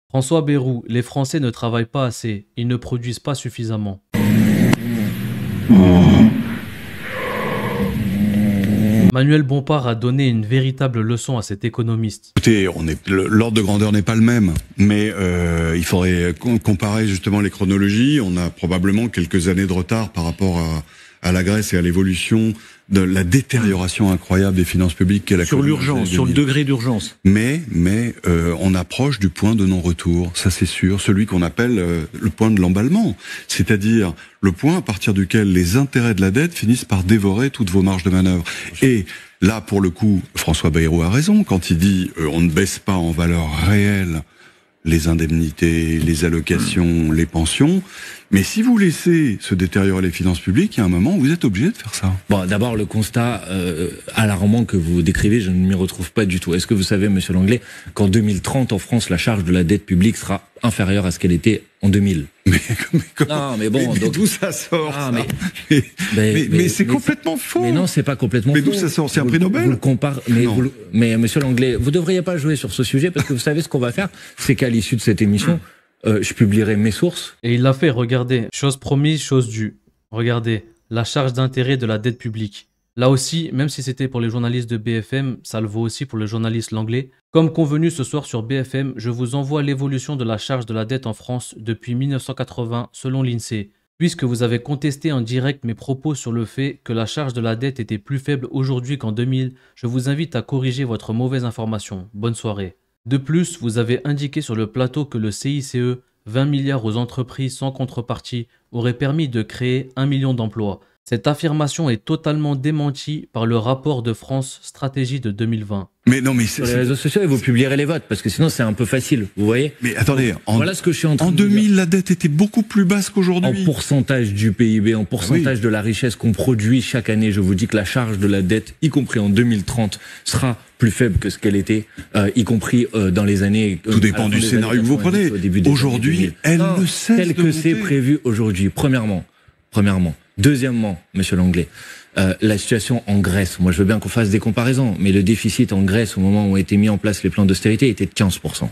François Bayrou, les Français ne travaillent pas assez, ils ne produisent pas suffisamment. Manuel Bompard a donné une véritable leçon à cet économiste. Écoutez, l'ordre de grandeur n'est pas le même, mais il faudrait comparer justement les chronologies. On a probablement quelques années de retard par rapport à la Grèce et à l'évolution de la détérioration incroyable des finances publiques qu'est la sur l'urgence, sur le degré d'urgence. Mais on approche du point de non-retour, ça c'est sûr, celui qu'on appelle le point de l'emballement, c'est-à-dire le point à partir duquel les intérêts de la dette finissent par dévorer toutes vos marges de manœuvre. Et là, pour le coup, François Bayrou a raison quand il dit on ne baisse pas en valeur réelle les indemnités, les allocations, les pensions. Mais si vous laissez se détériorer les finances publiques, il y a un moment où vous êtes obligé de faire ça. Bon, d'abord, le constat alarmant que vous décrivez, je ne m'y retrouve pas du tout. Est-ce que vous savez, monsieur Langlais, qu'en 2030, en France, la charge de la dette publique sera inférieure à ce qu'elle était en 2000 ? Non, mais bon, donc d'où ça sort ah, ça mais c'est complètement faux. Mais non, c'est pas complètement faux. Mais d'où ça sort? C'est un prix Nobel. Vous le comparez, mais monsieur Langlais, vous devriez pas jouer sur ce sujet parce que vous savez ce qu'on va faire, c'est qu'à l'issue de cette émission, je publierai mes sources. Et il l'a fait, regardez. Chose promise, chose due. Regardez, la charge d'intérêt de la dette publique. Là aussi, même si c'était pour les journalistes de BFM, ça le vaut aussi pour les journalistes Langlais. Comme convenu ce soir sur BFM, je vous envoie l'évolution de la charge de la dette en France depuis 1980 selon l'INSEE. Puisque vous avez contesté en direct mes propos sur le fait que la charge de la dette était plus faible aujourd'hui qu'en 2000, je vous invite à corriger votre mauvaise information. Bonne soirée. De plus, vous avez indiqué sur le plateau que le CICE, 20 milliards aux entreprises sans contrepartie, aurait permis de créer 1 million d'emplois. Cette affirmation est totalement démentie par le rapport de France Stratégie de 2020. Mais non, mais sur les réseaux sociaux, et vous publierez les votes, parce que sinon c'est un peu facile, vous voyez. Mais attendez, voilà ce que je suis en train en de 2000, dire. la dette était beaucoup plus basse qu'aujourd'hui. En pourcentage du PIB, en pourcentage de la richesse qu'on produit chaque année, je vous dis que la charge de la dette, y compris en 2030, sera plus faible que ce qu'elle était, y compris dans les années... Tout dépend du scénario que vous prenez. Aujourd'hui, elle ne cesse tel que c'est prévu aujourd'hui, premièrement. Deuxièmement, monsieur Langlais, la situation en Grèce, moi je veux bien qu'on fasse des comparaisons, mais le déficit en Grèce au moment où ont été mis en place les plans d'austérité était de 15%.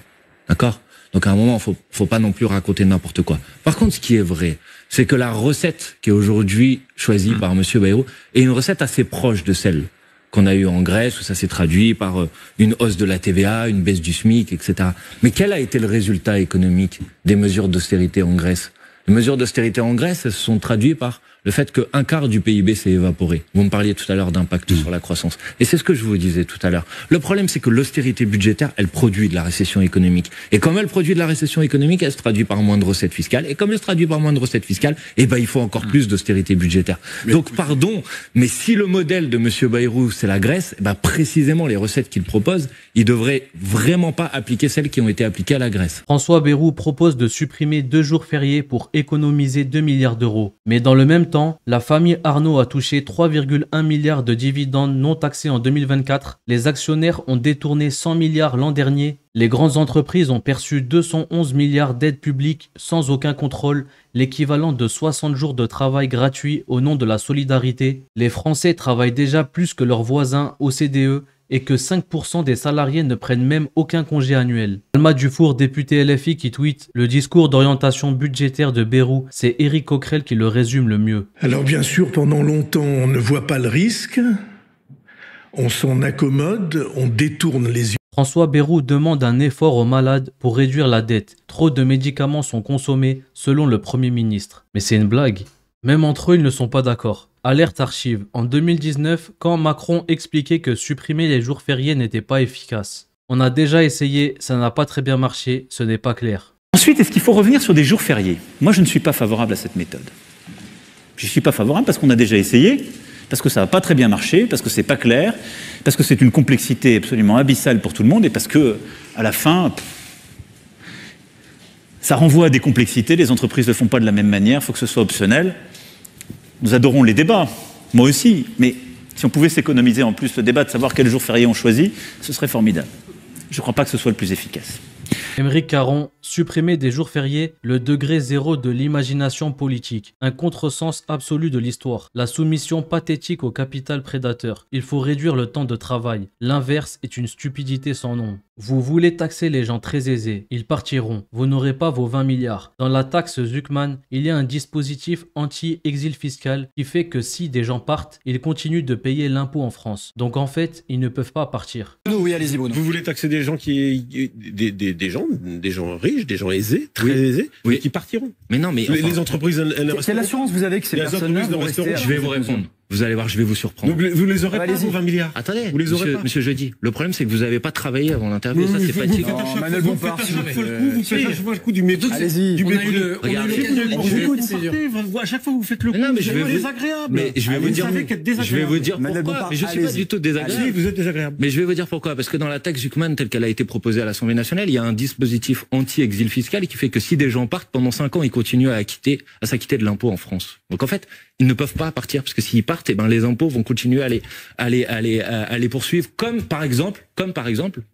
D'accord ? Donc à un moment, faut pas non plus raconter n'importe quoi. Par contre, ce qui est vrai, c'est que la recette qui est aujourd'hui choisie par monsieur Bayrou est une recette assez proche de celle qu'on a eue en Grèce, où ça s'est traduit par une hausse de la TVA, une baisse du SMIC, etc. Mais quel a été le résultat économique des mesures d'austérité en Grèce ? Les mesures d'austérité en Grèce, elles se sont traduites par le fait qu'un quart du PIB s'est évaporé. Vous me parliez tout à l'heure d'impact sur la croissance. Et c'est ce que je vous disais tout à l'heure. Le problème, c'est que l'austérité budgétaire, elle produit de la récession économique. Et comme elle produit de la récession économique, elle se traduit par moins de recettes fiscales. Et comme elle se traduit par moins de recettes fiscales, eh ben, il faut encore plus d'austérité budgétaire. Donc, pardon, mais si le modèle de monsieur Bayrou, c'est la Grèce, eh ben, précisément les recettes qu'il propose, il devrait vraiment pas appliquer celles qui ont été appliquées à la Grèce. François Bayrou propose de supprimer 2 jours fériés pour économiser 2 milliards d'euros. Mais dans le même temps, la famille Arnault a touché 3,1 milliards de dividendes non taxés en 2024. Les actionnaires ont détourné 100 milliards l'an dernier. Les grandes entreprises ont perçu 211 milliards d'aides publiques sans aucun contrôle, l'équivalent de 60 jours de travail gratuit au nom de la solidarité. Les Français travaillent déjà plus que leurs voisins OCDE et que 5% des salariés ne prennent même aucun congé annuel. Alma Dufour, député LFI, qui tweet « Le discours d'orientation budgétaire de Bayrou, c'est Éric Coquerel qui le résume le mieux. » Alors bien sûr, pendant longtemps, on ne voit pas le risque, on s'en accommode, on détourne les yeux. François Bayrou demande un effort aux malades pour réduire la dette. Trop de médicaments sont consommés, selon le Premier ministre. Mais c'est une blague. Même entre eux, ils ne sont pas d'accord. Alerte archive. En 2019, quand Macron expliquait que supprimer les jours fériés n'était pas efficace. On a déjà essayé, ça n'a pas très bien marché, ce n'est pas clair. Ensuite, est-ce qu'il faut revenir sur des jours fériés? Moi, je ne suis pas favorable à cette méthode. Je ne suis pas favorable parce qu'on a déjà essayé, parce que ça n'a pas très bien marché, parce que c'est pas clair, parce que c'est une complexité absolument abyssale pour tout le monde et parce que, à la fin, ça renvoie à des complexités, les entreprises ne le font pas de la même manière, il faut que ce soit optionnel. Nous adorons les débats, moi aussi, mais si on pouvait s'économiser en plus le débat de savoir quel jour férié on choisit, ce serait formidable. Je ne crois pas que ce soit le plus efficace. Aymeric Caron, supprimer des jours fériés, le degré zéro de l'imagination politique, un contresens absolu de l'histoire, la soumission pathétique au capital prédateur. Il faut réduire le temps de travail. L'inverse est une stupidité sans nom. Vous voulez taxer les gens très aisés, ils partiront, vous n'aurez pas vos 20 milliards. Dans la taxe Zuckman, il y a un dispositif anti-exil fiscal qui fait que si des gens partent, ils continuent de payer l'impôt en France. Donc en fait, ils ne peuvent pas partir. Oui, allez-y, Bruno. Vous voulez taxer des gens des gens riches, des gens aisés, très aisés, qui partiront. Mais non, mais les entreprises, quelle assurance vous avez que ces personnes-là vont rester? Je vais vous répondre. Vous allez voir, je vais vous surprendre. Donc vous les aurez pas, vos 20 milliards. Attendez, vous les aurez pas. Monsieur Jeudi, le problème c'est que vous n'avez pas travaillé avant l'interview, ça c'est fatigant. Vous faites à chaque fois le coup du mépris. Allez-y. À chaque fois vous faites le coup. Non, mais je vais désagréable. Mais je vais vous dire pourquoi. Mais je suis pas du tout désagréable. Vous êtes désagréable. Mais je vais vous dire pourquoi. Parce que dans la taxe Zuckman telle qu'elle a été proposée à l'Assemblée nationale, il y a un dispositif anti-exil fiscal qui fait que si des gens partent pendant 5 ans, ils continuent à s'acquitter de l'impôt en France. Donc en fait, ils ne peuvent pas partir parce que s'ils partent, eh ben les impôts vont continuer à les poursuivre. Comme par exemple,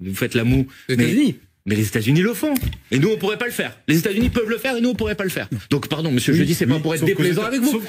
vous faites la moue. Mais les États-Unis le font. Et nous, on pourrait pas le faire. Les États-Unis peuvent le faire et nous, on pourrait pas le faire. Donc, pardon, monsieur, je dis, c'est pas pour être déplaisant avec vous.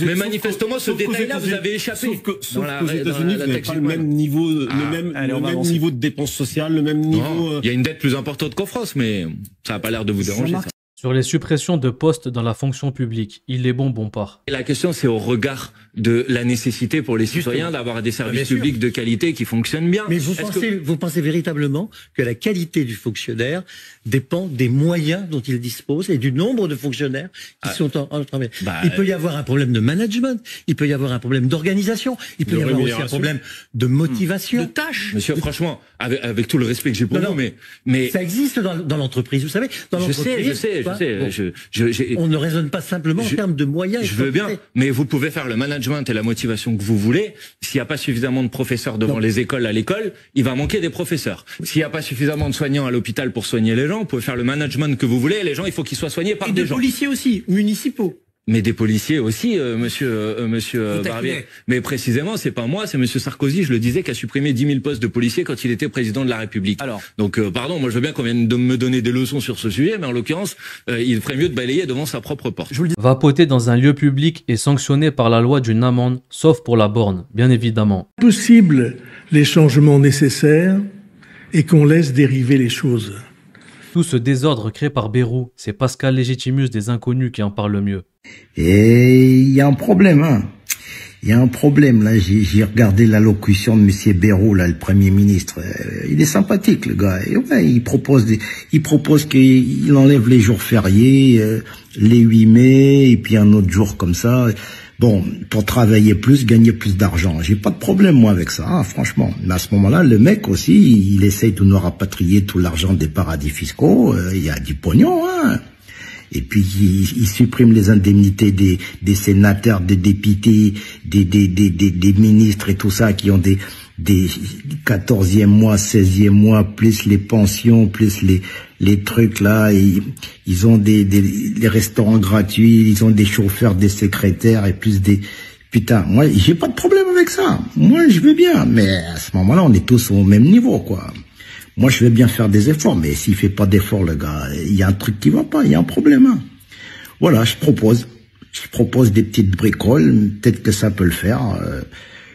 Mais manifestement, ce détail-là, vous avez échappé. Sauf qu'aux États-Unis, vous n'avez pas le même niveau, le même niveau de dépenses sociales, le même niveau. Il y a une dette plus importante qu'en France, mais ça n'a pas l'air de vous déranger, ça. Sur les suppressions de postes dans la fonction publique, il est bon part. La question, c'est au regard de la nécessité pour les citoyens d'avoir des services publics de qualité qui fonctionnent bien. Mais vous pensez véritablement que la qualité du fonctionnaire dépend des moyens dont il dispose et du nombre de fonctionnaires qui sont en travail. Il peut y avoir un problème de management, il peut y avoir un problème d'organisation, il peut y avoir aussi un problème de motivation. De tâches. Monsieur, franchement, avec tout le respect que j'ai pour vous, mais... Ça existe dans l'entreprise, vous savez. Dans l'entreprise, je sais. On ne raisonne pas simplement en termes de moyens. Je veux bien, mais vous pouvez faire le management et la motivation que vous voulez. S'il n'y a pas suffisamment de professeurs devant les écoles à l'école, il va manquer des professeurs. S'il n'y a pas suffisamment de soignants à l'hôpital pour soigner les gens, vous pouvez faire le management que vous voulez. Et les gens, il faut qu'ils soient soignés par des gens. Et des policiers aussi, municipaux. Mais des policiers aussi, monsieur Barbier. Mais précisément, c'est pas moi, c'est monsieur Sarkozy, je le disais, qui a supprimé 10 000 postes de policiers quand il était président de la République. Donc, pardon, moi je veux bien qu'on vienne de me donner des leçons sur ce sujet, mais en l'occurrence, il ferait mieux de balayer devant sa propre porte. Vapoter dans un lieu public est sanctionné par la loi d'une amende, sauf pour la borne, bien évidemment. Possible les changements nécessaires et qu'on laisse dériver les choses. Tout ce désordre créé par Bayrou, c'est Pascal Légitimus des Inconnus qui en parle le mieux. Et il y a un problème, hein. Il y a un problème, là. J'ai regardé l'allocution de monsieur Bayrou, là, le Premier ministre. Il est sympathique, le gars. Et ouais, il propose qu'il enlève les jours fériés, les 8 mai, et puis un autre jour comme ça. Bon, pour travailler plus, gagner plus d'argent. J'ai pas de problème, moi, avec ça, hein, franchement. Mais à ce moment-là, le mec aussi, il essaye de nous rapatrier tout l'argent des paradis fiscaux. Il y a du pognon, hein. Et puis, il supprime les indemnités des sénateurs, des députés, des ministres et tout ça, qui ont des 14e mois, 16e mois, plus les pensions, plus les trucs là, ils ont les restaurants gratuits, ils ont des chauffeurs, des secrétaires et plus des... Putain, moi, j'ai pas de problème avec ça. Moi, je veux bien, mais à ce moment-là, on est tous au même niveau, quoi. Moi, je vais bien faire des efforts, mais s'il fait pas d'efforts, le gars, il y a un truc qui va pas, il y a un problème, hein. Voilà, je propose des petites bricoles, peut-être que ça peut le faire.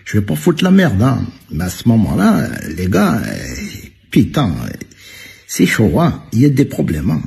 Je vais pas foutre la merde, hein. Mais à ce moment-là, les gars, putain, c'est chaud, hein. Il y a des problèmes, hein.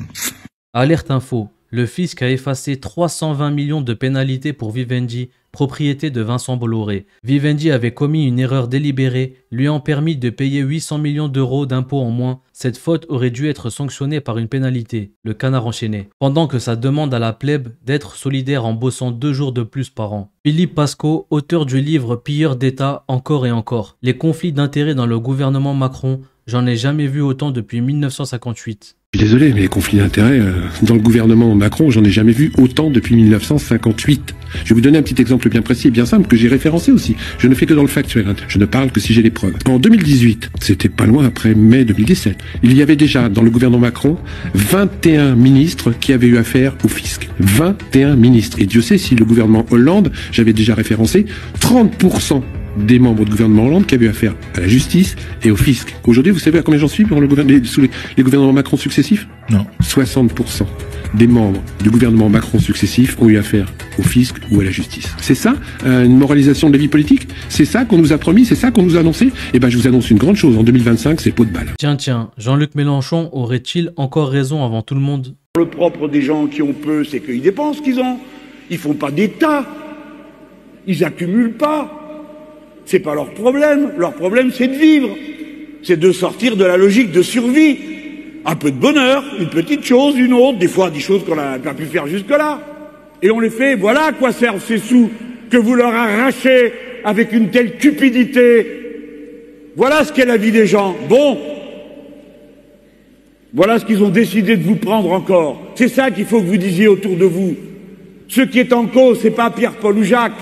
Alerte info. Le fisc a effacé 320 millions de pénalités pour Vivendi, propriété de Vincent Bolloré. Vivendi avait commis une erreur délibérée, lui ayant permis de payer 800 millions d'euros d'impôts en moins. Cette faute aurait dû être sanctionnée par une pénalité, le canard enchaîné, pendant que ça demande à la plèbe d'être solidaire en bossant 2 jours de plus par an. Philippe Pasco, auteur du livre Pilleurs d'État, encore et encore. Les conflits d'intérêts dans le gouvernement Macron, j'en ai jamais vu autant depuis 1958. Je suis désolé, mais les conflits d'intérêts dans le gouvernement Macron, j'en ai jamais vu autant depuis 1958. Je vais vous donner un petit exemple bien précis et bien simple que j'ai référencé aussi. Je ne fais que dans le factuel, hein. Je ne parle que si j'ai les preuves. En 2018, c'était pas loin après mai 2017, il y avait déjà dans le gouvernement Macron 21 ministres qui avaient eu affaire au fisc. 21 ministres. Et Dieu sait si le gouvernement Hollande, j'avais déjà référencé 30% des membres du gouvernement Hollande qui avaient eu affaire à la justice et au fisc. Aujourd'hui, vous savez à combien j'en suis pour sous les gouvernements Macron successifs? Non. 60% des membres du gouvernement Macron successif ont eu affaire au fisc ou à la justice. C'est ça, une moralisation de la vie politique? C'est ça qu'on nous a promis? C'est ça qu'on nous a annoncé? Eh ben, je vous annonce une grande chose. En 2025, c'est pot de balle. Tiens, Jean-Luc Mélenchon aurait-il encore raison avant tout le monde? Le propre des gens qui ont peu, c'est qu'ils dépensent ce qu'ils ont. Ils font pas d'État. Ils accumulent pas. C'est pas leur problème. Leur problème, c'est de vivre. C'est de sortir de la logique de survie. Un peu de bonheur, une petite chose, une autre, des fois des choses qu'on n'a pas pu faire jusque-là. Et on les fait, voilà à quoi servent ces sous que vous leur arrachez avec une telle cupidité. Voilà ce qu'est la vie des gens. Bon. Voilà ce qu'ils ont décidé de vous prendre encore. C'est ça qu'il faut que vous disiez autour de vous. Ce qui est en cause, c'est pas Pierre-Paul ou Jacques.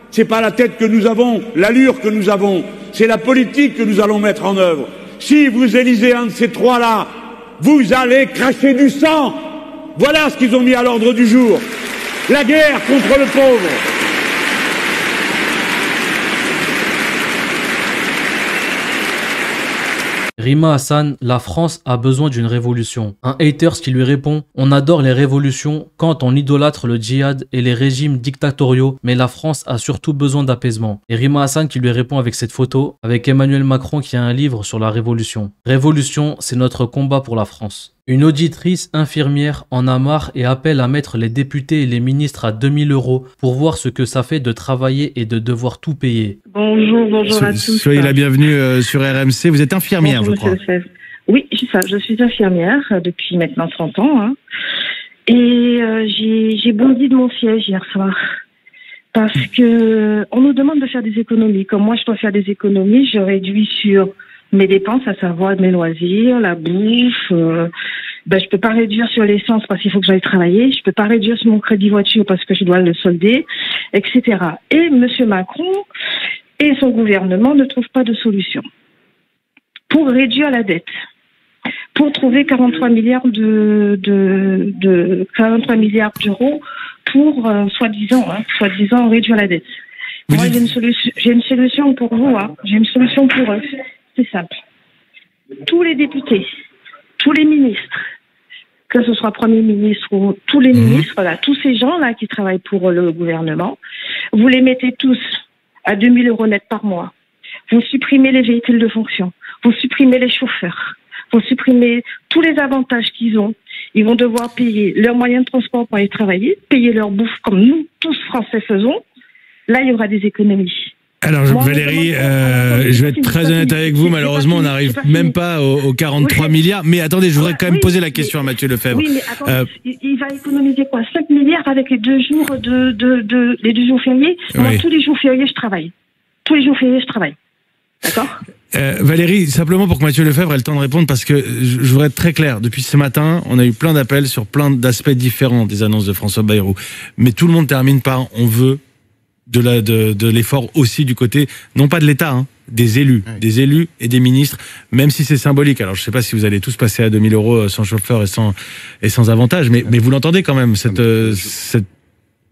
C'est pas la tête que nous avons, l'allure que nous avons. C'est la politique que nous allons mettre en œuvre. Si vous élisez un de ces trois-là, vous allez cracher du sang. Voilà ce qu'ils ont mis à l'ordre du jour. La guerre contre le pauvre. Rima Hassan, la France a besoin d'une révolution. Un haters qui lui répond: on adore les révolutions quand on idolâtre le djihad et les régimes dictatoriaux, mais la France a surtout besoin d'apaisement. Et Rima Hassan qui lui répond avec cette photo, avec Emmanuel Macron qui a un livre sur la révolution. Révolution, c'est notre combat pour la France. Une auditrice infirmière en a marre et appelle à mettre les députés et les ministres à 2000 € pour voir ce que ça fait de travailler et de devoir tout payer. Bonjour à tous. Soyez la bienvenue sur RMC. Vous êtes infirmière, bonjour, je crois. Oui, c'est ça. Je suis infirmière depuis maintenant 30 ans. Hein. Et j'ai bondi de mon siège hier soir. Parce que on nous demande de faire des économies. Comme moi, je dois faire des économies, je réduis sur mes dépenses, à savoir mes loisirs, la bouffe. Je peux pas réduire sur l'essence parce qu'il faut que j'aille travailler. Je peux pas réduire sur mon crédit voiture parce que je dois le solder, etc. Et Monsieur Macron et son gouvernement ne trouvent pas de solution pour réduire la dette, pour trouver 43 milliards 43 milliards d'euros pour soi-disant réduire la dette. Moi, j'ai une solution pour vous. Hein. J'ai une solution pour eux. C'est simple. Tous les députés, tous les ministres, que ce soit Premier ministre ou tous les ministres, là, tous ces gens-là qui travaillent pour le gouvernement, vous les mettez tous à 2000 € net par mois. Vous supprimez les véhicules de fonction. Vous supprimez les chauffeurs. Vous supprimez tous les avantages qu'ils ont. Ils vont devoir payer leurs moyens de transport pour aller travailler, payer leur bouffe comme nous, tous Français, faisons. Là, il y aura des économies. Alors, Valérie, je vais être très honnête avec vous. Malheureusement, on n'arrive même pas aux 43 milliards. Mais attendez, je voudrais quand même poser la question à Mathieu Lefebvre. Oui, mais attendez, il va économiser quoi? 5 milliards avec les 2 jours les 2 jours fériés. Moi, tous les jours fériés, je travaille. Tous les jours fériés, je travaille. D'accord? Valérie, simplement pour que Mathieu Lefebvre ait le temps de répondre, parce que je voudrais être très clair. Depuis ce matin, on a eu plein d'appels sur plein d'aspects différents des annonces de François Bayrou. Mais tout le monde termine par « on veut ». De l'effort aussi du côté, non pas de l'État, hein, des élus et des ministres, même si c'est symbolique. Alors je ne sais pas si vous allez tous passer à 2000 € sans chauffeur et sans avantage, mais vous l'entendez quand même, cette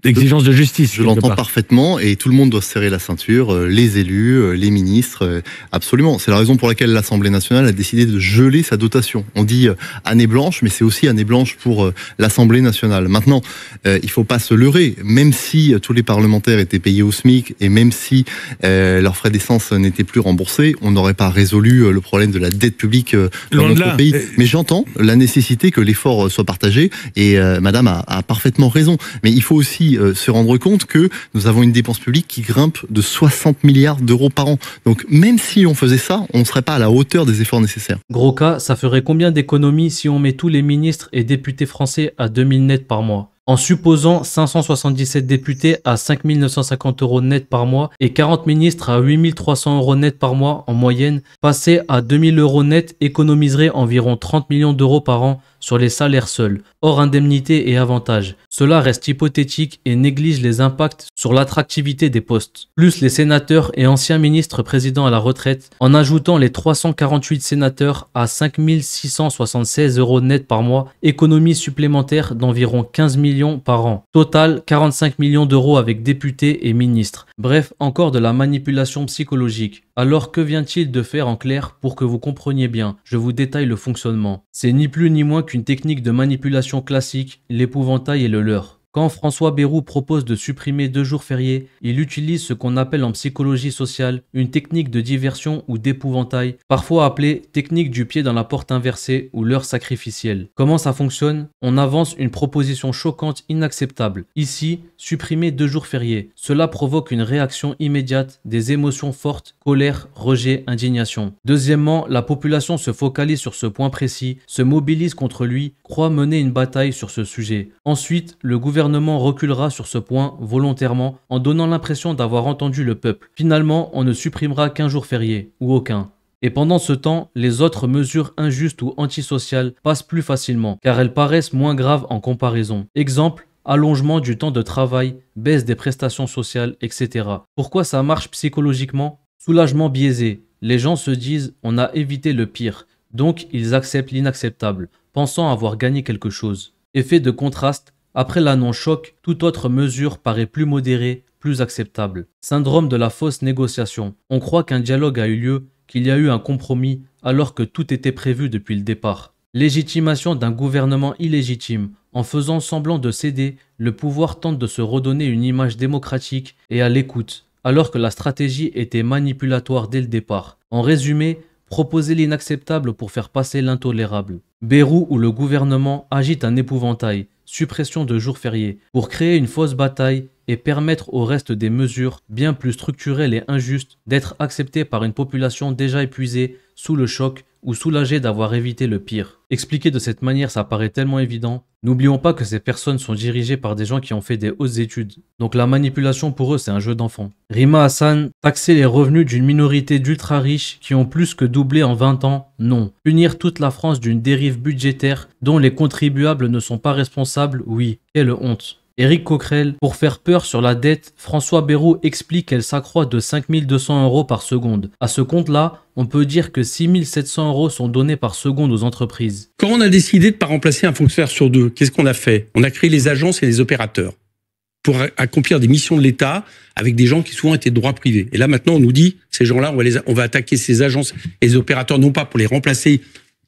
exigence de justice. Je l'entends parfaitement et tout le monde doit se serrer la ceinture, les élus, les ministres, absolument. C'est la raison pour laquelle l'Assemblée nationale a décidé de geler sa dotation. On dit année blanche, mais c'est aussi année blanche pour l'Assemblée nationale. Maintenant, il faut pas se leurrer. Même si tous les parlementaires étaient payés au SMIC et même si leurs frais d'essence n'étaient plus remboursés, on n'aurait pas résolu le problème de la dette publique dans notre pays. Mais j'entends la nécessité que l'effort soit partagé et Madame a parfaitement raison. Mais il faut aussi se rendre compte que nous avons une dépense publique qui grimpe de 60 milliards d'euros par an. Donc même si on faisait ça, on ne serait pas à la hauteur des efforts nécessaires. Gros cas, ça ferait combien d'économies si on met tous les ministres et députés français à 2000 net par mois? En supposant 577 députés à 5 950 € net par mois et 40 ministres à 8 300 € net par mois en moyenne, passer à 2000 € net économiserait environ 30 millions d'euros par an sur les salaires seuls, hors indemnités et avantages. Cela reste hypothétique et néglige les impacts sur l'attractivité des postes. Plus les sénateurs et anciens ministres présidents à la retraite, en ajoutant les 348 sénateurs à 5 676 € net par mois, économie supplémentaire d'environ 15 000 millions par an. Total, 45 millions d'euros avec députés et ministres. Bref, encore de la manipulation psychologique. Alors que vient-il de faire en clair pour que vous compreniez bien? Je vous détaille le fonctionnement. C'est ni plus ni moins qu'une technique de manipulation classique, l'épouvantail et le leurre. Quand François Bayrou propose de supprimer 2 jours fériés, il utilise ce qu'on appelle en psychologie sociale une technique de diversion ou d'épouvantail, parfois appelée technique du pied dans la porte inversée ou leurre sacrificielle. Comment ça fonctionne? On avance une proposition choquante, inacceptable. Ici, supprimer 2 jours fériés. Cela provoque une réaction immédiate, des émotions fortes, colère, rejet, indignation. Deuxièmement, la population se focalise sur ce point précis, se mobilise contre lui, croit mener une bataille sur ce sujet. Ensuite, le gouvernement reculera sur ce point volontairement en donnant l'impression d'avoir entendu le peuple. Finalement, on ne supprimera qu'un jour férié, ou aucun. Et pendant ce temps, les autres mesures injustes ou antisociales passent plus facilement, car elles paraissent moins graves en comparaison. Exemple, allongement du temps de travail, baisse des prestations sociales, etc. Pourquoi ça marche psychologiquement? Soulagement biaisé. Les gens se disent « on a évité le pire », donc ils acceptent l'inacceptable, pensant avoir gagné quelque chose. Effet de contraste. Après l'annonce choc, toute autre mesure paraît plus modérée, plus acceptable. Syndrome de la fausse négociation. On croit qu'un dialogue a eu lieu, qu'il y a eu un compromis, alors que tout était prévu depuis le départ. Légitimation d'un gouvernement illégitime. En faisant semblant de céder, le pouvoir tente de se redonner une image démocratique et à l'écoute, alors que la stratégie était manipulatoire dès le départ. En résumé, proposer l'inacceptable pour faire passer l'intolérable. Bayrou ou le gouvernement agite un épouvantail, suppression de jours fériés, pour créer une fausse bataille et permettre au reste des mesures, bien plus structurelles et injustes, d'être acceptées par une population déjà épuisée, sous le choc ou soulagée d'avoir évité le pire. Expliqué de cette manière, ça paraît tellement évident. N'oublions pas que ces personnes sont dirigées par des gens qui ont fait des hautes études. Donc la manipulation pour eux, c'est un jeu d'enfant. Rima Hassan, taxer les revenus d'une minorité d'ultra riches qui ont plus que doublé en 20 ans, non. Punir toute la France d'une dérive budgétaire dont les contribuables ne sont pas responsables, oui. Quelle honte. Éric Coquerel, pour faire peur sur la dette, François Bayrou explique qu'elle s'accroît de 5200 € par seconde. À ce compte-là, on peut dire que 6700 € sont donnés par seconde aux entreprises. Quand on a décidé de ne pas remplacer un fonctionnaire sur 2, qu'est-ce qu'on a fait? On a créé les agences et les opérateurs pour accomplir des missions de l'État avec des gens qui souvent étaient de droit privé. Et là, maintenant, on nous dit, ces gens-là, on va attaquer ces agences et les opérateurs, non pas pour les remplacer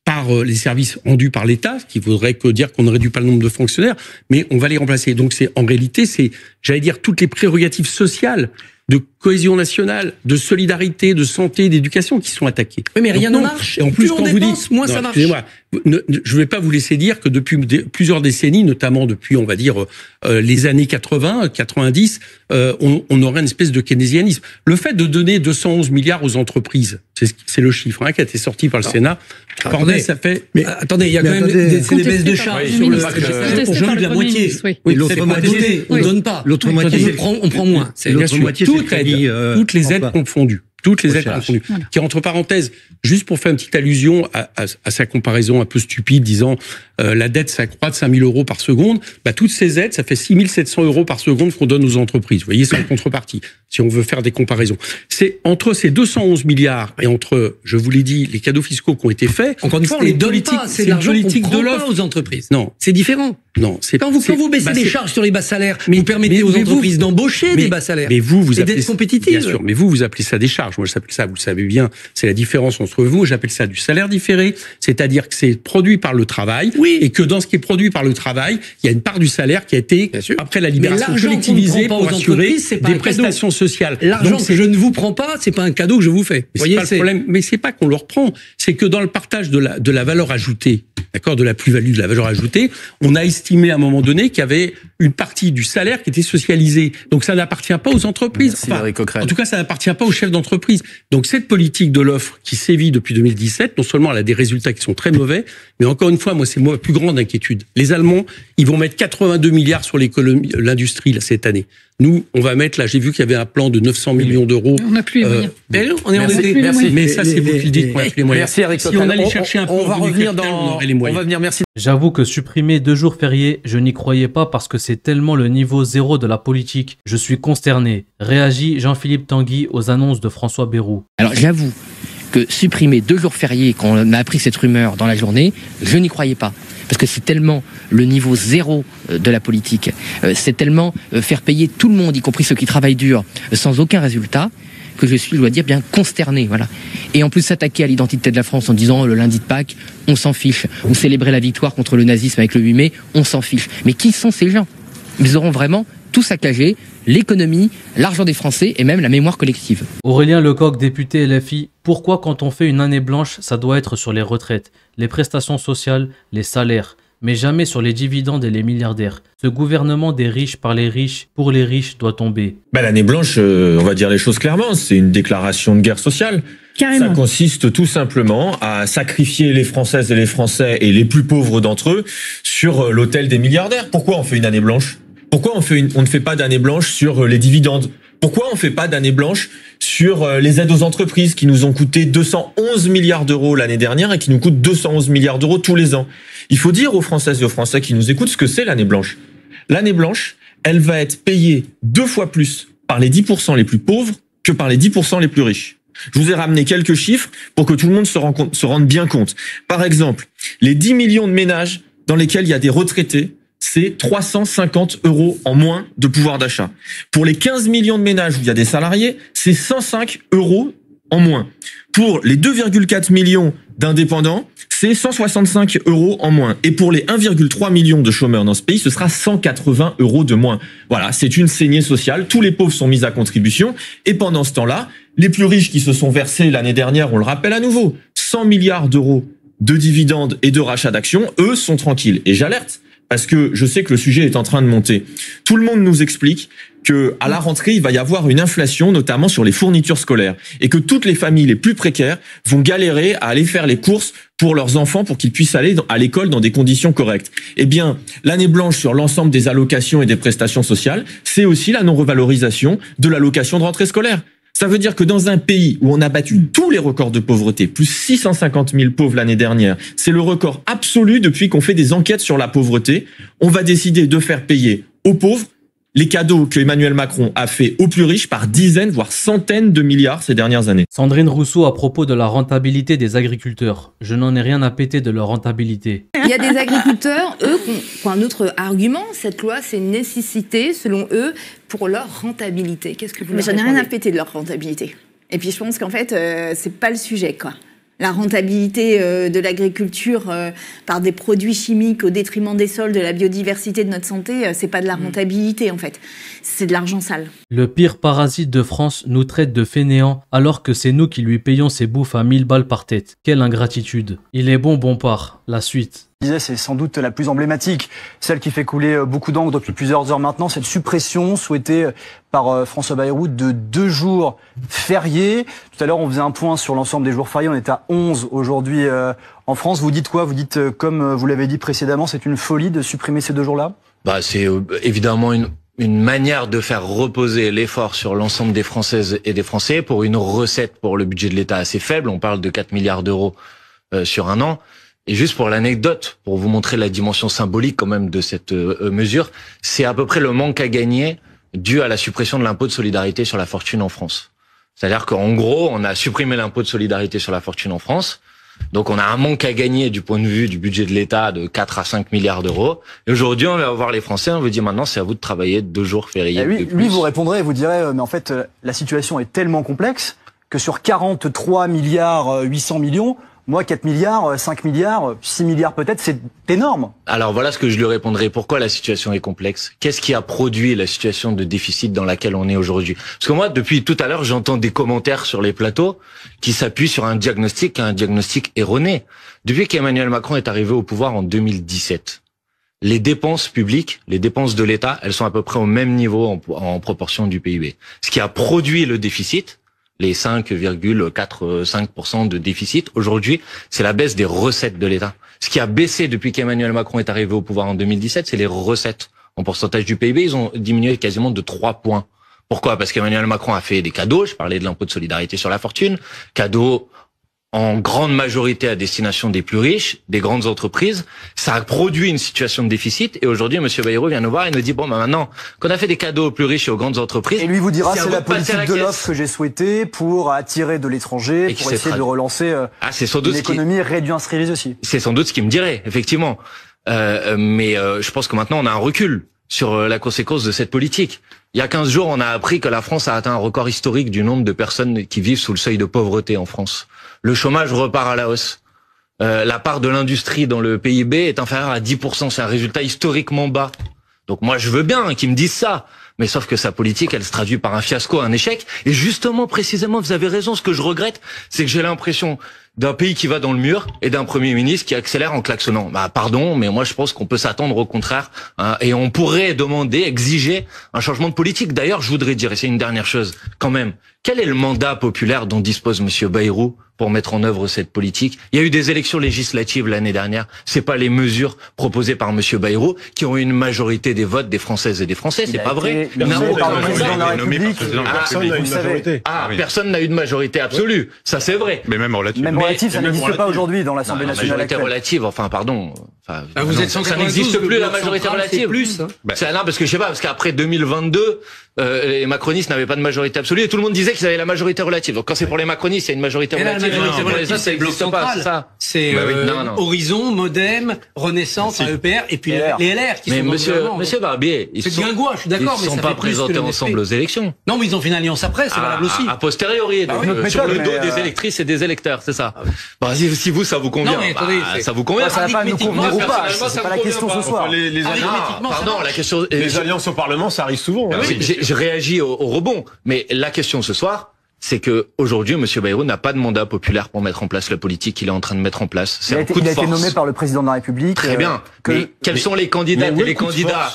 par les services rendus par l'État, ce qui voudrait dire qu'on ne réduit pas le nombre de fonctionnaires, mais on va les remplacer. Donc en réalité, c'est, j'allais dire, toutes les prérogatives sociales de cohésion nationale, de solidarité, de santé, d'éducation qui sont attaquées. Oui, mais rien ne marche. Et en plus, plus on quand dépense, moins ça marche. Je ne vais pas vous laisser dire que depuis plusieurs décennies, notamment depuis, on va dire, les années 80, 90, on aurait une espèce de keynésianisme. Le fait de donner 211 milliards aux entreprises, c'est le chiffre qui a été sorti par le Sénat. Attendez, ça fait. Mais attendez, il y a quand même des baisses de charges sur le Jean-Luc la moitié. Oui, l'autre moitié, on donne pas. L'autre moitié, on prend moins. L'autre moitié, toutes les aides confondues. Toutes les aides confondues. Qui, entre parenthèses, juste pour faire une petite allusion à sa comparaison un peu stupide, disant la dette s'accroît de 5000 € par seconde, toutes ces aides, ça fait 6700 € par seconde qu'on donne aux entreprises. Vous voyez, c'est en contrepartie, si on veut faire des comparaisons. C'est entre ces 211 milliards et entre, je vous l'ai dit, les cadeaux fiscaux qui ont été faits. Encore une fois, on les donne pas, c'est l'argent qu'on prend pas aux entreprises. Non. C'est différent. Non, c'est quand vous baissez les charges sur les bas salaires, vous permettez aux entreprises d'embaucher des bas salaires. Mais vous et d'être compétitives. Bien sûr, mais vous appelez ça des charges. Moi, j'appelle ça, vous le savez bien, c'est la différence entre vous. J'appelle ça du salaire différé, c'est-à-dire que c'est produit par le travail, et que dans ce qui est produit par le travail, il y a une part du salaire qui a été, après la libération, collectivisée pour assurer des prestations sociales. L'argent que je ne vous prends pas, c'est pas un cadeau que je vous fais. Vous voyez, c'est pas le problème. Mais c'est pas qu'on le reprend, c'est que dans le partage de la valeur ajoutée, d'accord, de la plus-value, de la valeur ajoutée, on a estimé à un moment donné qu'il y avait une partie du salaire qui était socialisée. Donc ça n'appartient pas aux entreprises. En tout cas, ça n'appartient pas aux chefs d'entreprise. Donc cette politique de l'offre qui sévit depuis 2017, non seulement elle a des résultats qui sont très mauvais, mais encore une fois, moi, c'est ma plus grande inquiétude. Les Allemands, ils vont mettre 82 milliards sur l'économie, l'industrie là, cette année. Nous, on va mettre, là, j'ai vu qu'il y avait un plan de 900 millions d'euros. On n'a plus les moyens. On est en été. Merci. Mais ça, c'est vous qui le dites, on n'a plus les moyens. Merci, Eric. Si on allait chercher un peu, on va revenir dans. On va venir, merci. J'avoue que supprimer 2 jours fériés, je n'y croyais pas parce que c'est tellement le niveau zéro de la politique. Je suis consterné. Réagit Jean-Philippe Tanguy aux annonces de François Bayrou. Alors, j'avoue que supprimer 2 jours fériés, quand on a appris cette rumeur dans la journée, je n'y croyais pas. Parce que c'est tellement le niveau zéro de la politique, c'est tellement faire payer tout le monde, y compris ceux qui travaillent dur, sans aucun résultat, que je suis, je dois dire, bien consterné. Voilà. Et en plus s'attaquer à l'identité de la France en disant le lundi de Pâques, on s'en fiche. Ou célébrer la victoire contre le nazisme avec le 8 mai, on s'en fiche. Mais qui sont ces gens? Ils auront vraiment tout saccagé, l'économie, l'argent des Français et même la mémoire collective. Aurélien Lecoq, député LFI, pourquoi quand on fait une année blanche, ça doit être sur les retraites, les prestations sociales, les salaires, mais jamais sur les dividendes et les milliardaires? Ce gouvernement des riches par les riches, pour les riches, doit tomber. L'année blanche, on va dire les choses clairement, c'est une déclaration de guerre sociale. Carrément. Ça consiste tout simplement à sacrifier les Françaises et les Français et les plus pauvres d'entre eux sur l'autel des milliardaires. Pourquoi on fait une année blanche? Pourquoi on ne fait pas d'année blanche sur les dividendes? Pourquoi on ne fait pas d'année blanche sur les aides aux entreprises qui nous ont coûté 211 milliards d'euros l'année dernière et qui nous coûtent 211 milliards d'euros tous les ans? Il faut dire aux Françaises et aux Français qui nous écoutent ce que c'est l'année blanche. L'année blanche, elle va être payée 2 fois plus par les 10% les plus pauvres que par les 10% les plus riches. Je vous ai ramené quelques chiffres pour que tout le monde se rende bien compte. Par exemple, les 10 millions de ménages dans lesquels il y a des retraités, c'est 350 € en moins de pouvoir d'achat. Pour les 15 millions de ménages où il y a des salariés, c'est 105 € en moins. Pour les 2,4 millions d'indépendants, c'est 165 € en moins. Et pour les 1,3 million de chômeurs dans ce pays, ce sera 180 € de moins. Voilà, c'est une saignée sociale. Tous les pauvres sont mis à contribution. Et pendant ce temps-là, les plus riches qui se sont versés l'année dernière, on le rappelle à nouveau, 100 milliards d'euros de dividendes et de rachats d'actions, eux sont tranquilles. Et j'alerte, parce que je sais que le sujet est en train de monter. Tout le monde nous explique que à la rentrée, il va y avoir une inflation, notamment sur les fournitures scolaires, et que toutes les familles les plus précaires vont galérer à aller faire les courses pour leurs enfants pour qu'ils puissent aller à l'école dans des conditions correctes. Eh bien, l'année blanche sur l'ensemble des allocations et des prestations sociales, c'est aussi la non-revalorisation de l'allocation de rentrée scolaire. Ça veut dire que dans un pays où on a battu tous les records de pauvreté, plus 650 000 pauvres l'année dernière, c'est le record absolu depuis qu'on fait des enquêtes sur la pauvreté, on va décider de faire payer aux pauvres les cadeaux que Emmanuel Macron a fait aux plus riches par dizaines, voire centaines de milliards ces dernières années. Sandrine Rousseau à propos de la rentabilité des agriculteurs. Je n'en ai rien à péter de leur rentabilité. Il y a des agriculteurs, eux, qui ont un autre argument. Cette loi, c'est une nécessité, selon eux, pour leur rentabilité. Qu'est-ce que vous leur répondez ? J'en ai rien à péter de leur rentabilité. Et puis je pense qu'en fait, c'est pas le sujet, quoi. La rentabilité de l'agriculture par des produits chimiques au détriment des sols, de la biodiversité, de notre santé, c'est pas de la rentabilité en fait, c'est de l'argent sale. Le pire parasite de France nous traite de fainéants alors que c'est nous qui lui payons ses bouffes à 1000 balles par tête. Quelle ingratitude. Il est bon part. La suite. C'est sans doute la plus emblématique, celle qui fait couler beaucoup d'encre depuis plusieurs heures maintenant, cette suppression souhaitée par François Bayrou de 2 jours fériés. Tout à l'heure, on faisait un point sur l'ensemble des jours fériés, on est à 11 aujourd'hui en France. Vous dites quoi? Vous dites, comme vous l'avez dit précédemment, c'est une folie de supprimer ces 2 jours-là? C'est évidemment une manière de faire reposer l'effort sur l'ensemble des Françaises et des Français pour une recette pour le budget de l'État assez faible. On parle de 4 milliards d'euros sur un an. Et juste pour l'anecdote, pour vous montrer la dimension symbolique quand même de cette mesure, c'est à peu près le manque à gagner dû à la suppression de l'impôt de solidarité sur la fortune en France. C'est-à-dire qu'en gros, on a supprimé l'impôt de solidarité sur la fortune en France. Donc on a un manque à gagner du point de vue du budget de l'État de 4 à 5 milliards d'euros. Et aujourd'hui, on va voir les Français, on vous dit maintenant, c'est à vous de travailler 2 jours fériés. Lui, vous répondrez, vous direz, mais en fait, la situation est tellement complexe que sur 43 milliards 800 millions, moi, 4 milliards, 5 milliards, 6 milliards peut-être, c'est énorme. Alors voilà ce que je lui répondrai. Pourquoi la situation est complexe? Qu'est-ce qui a produit la situation de déficit dans laquelle on est aujourd'hui? Parce que moi, depuis tout à l'heure, j'entends des commentaires sur les plateaux qui s'appuient sur un diagnostic erroné. Depuis qu'Emmanuel Macron est arrivé au pouvoir en 2017, les dépenses publiques, les dépenses de l'État, elles sont à peu près au même niveau en proportion du PIB. Ce qui a produit le déficit, les 5,45% de déficit, aujourd'hui, c'est la baisse des recettes de l'État. Ce qui a baissé depuis qu'Emmanuel Macron est arrivé au pouvoir en 2017, c'est les recettes. En pourcentage du PIB, ils ont diminué quasiment de 3 points. Pourquoi? Parce qu'Emmanuel Macron a fait des cadeaux, je parlais de l'impôt de solidarité sur la fortune, cadeaux en grande majorité à destination des plus riches, des grandes entreprises. Ça a produit une situation de déficit. Et aujourd'hui, M. Bayrou vient nous voir et nous dit, bon, bah maintenant qu'on a fait des cadeaux aux plus riches et aux grandes entreprises... Et lui vous dira, c'est la politique de l'offre que j'ai souhaitté pour attirer de l'étranger, pour essayer de relancer une économie réindustrialisée aussi. C'est sans doute ce qu'il me dirait, effectivement. Mais je pense que maintenant, on a un recul sur la conséquence de cette politique. Il y a 15 jours, on a appris que la France a atteint un record historique du nombre de personnes qui vivent sous le seuil de pauvreté en France. Le chômage repart à la hausse. La part de l'industrie dans le PIB est inférieure à 10%. C'est un résultat historiquement bas. Donc moi, je veux bien qu'ils me disent ça. Mais sauf que sa politique, elle se traduit par un fiasco, un échec. Et justement, précisément, vous avez raison, ce que je regrette, c'est que j'ai l'impression d'un pays qui va dans le mur et d'un Premier ministre qui accélère en klaxonnant. Bah pardon, mais moi je pense qu'on peut s'attendre au contraire, hein, et on pourrait demander, exiger un changement de politique. D'ailleurs, je voudrais dire, et c'est une dernière chose quand même, quel est le mandat populaire dont dispose Monsieur Bayrou pour mettre en œuvre cette politique? Il y a eu des élections législatives l'année dernière. C'est pas les mesures proposées par Monsieur Bayrou qui ont eu une majorité des votes des Françaises et des Français. C'est pas vrai. Personne n'a eu de majorité absolue. Ça c'est vrai. Mais même relative. Même relative, ça n'existe pas aujourd'hui dans l'Assemblée nationale. Majorité relative, enfin pardon. Vous êtes ça n'existe plus la majorité relative. Plus. Non, parce que je sais pas, parce qu'après 2022, les macronistes n'avaient pas de majorité absolue et tout le monde disait qu'ils avaient la majorité relative. Donc quand c'est pour les macronistes, il y a une majorité relative. C'est le bloc central. C'est Horizon, Modem, Renaissance, EPR et puis les LR qui sont dans le gouvernement. Monsieur Barbier, ils sont pas présentés ensemble aux élections. Non, mais ils ont fait une alliance après, c'est valable aussi. A posteriori, sur le dos des électrices et des électeurs, c'est ça. Si vous, ça vous convient, ça vous convient. Ça va pas nous convenir ou pas, c'est pas la question ce soir. Les alliances au Parlement, ça arrive souvent. Je réagis au rebond, mais la question ce soir, c'est que aujourd'hui, M. Bayrou n'a pas de mandat populaire pour mettre en place la politique qu'il est en train de mettre en place. C'est un coup de force. Il a été nommé par le président de la République. Très bien. Mais quels sont les candidats et les candidats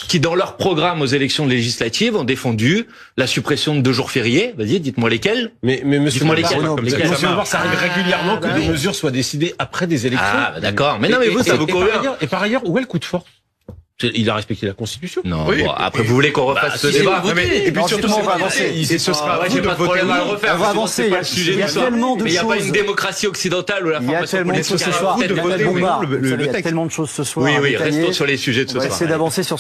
qui, dans leur programme aux élections législatives, ont défendu la suppression de 2 jours fériés? Vas-y, dites-moi lesquels. Mais dites-moi lesquels. Ça arrive régulièrement que des mesures soient décidées après des élections. Ah, d'accord. Mais non, mais vous, ça vous convient. Et par ailleurs, où est le coup de force? Il a respecté la Constitution. Non, bon, après vous voulez qu'on refasse ce débat. Et puis surtout, on va avancer. Ce sera j'ai pas de problème à le refaire. On va avancer. C'est pas le sujet du soir. Mais il n'y a pas une démocratie occidentale où la formation politique ce soir. Il y a tellement de choses ce soir. Oui, restons sur les sujets de ce soir. On va essayer d'avancer sur